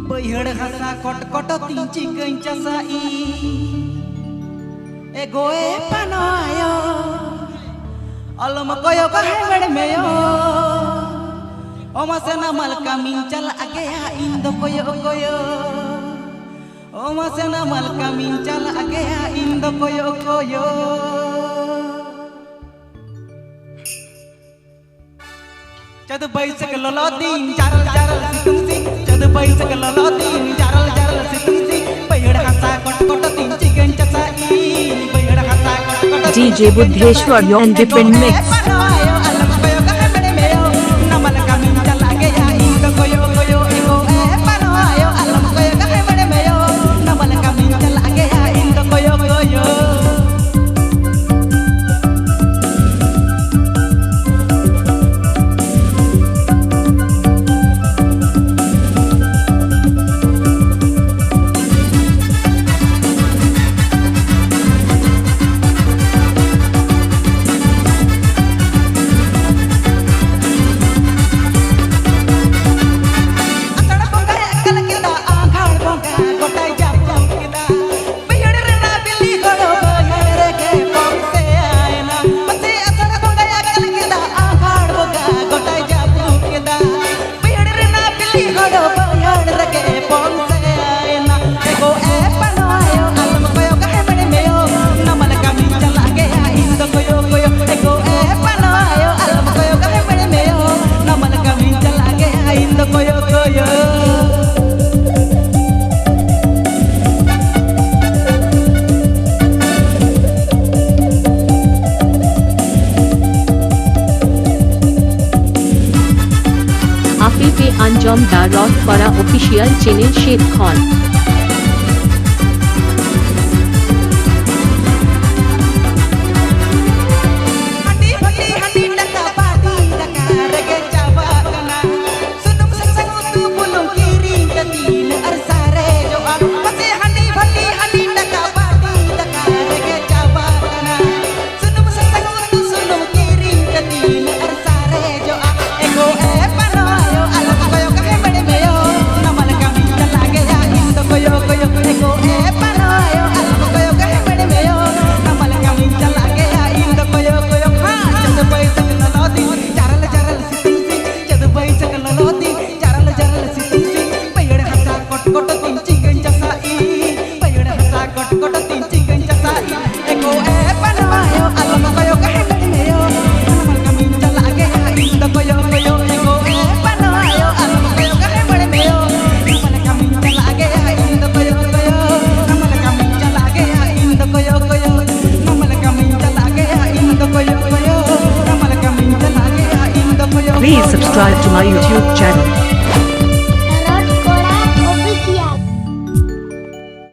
Bayar hasa kot-kot tinci kencasai Egoe panoyo Alam koyo kahewed meyo Oma sena mal kamincal agea indo koyo Oma sena mal kamincal agea indo koyo Jadu bayi sekelolotin jaral situng sing Jadu bayi sekelolotin jaral situng sing Bayar hasa kot-kot tinci kencasai Bayar hasa kot-kot DJ Buddheshwar on different mix. আফিফে আঞ্জম দা রক পাড়া official channel Sheikh Khan Please subscribe to my YouTube channel.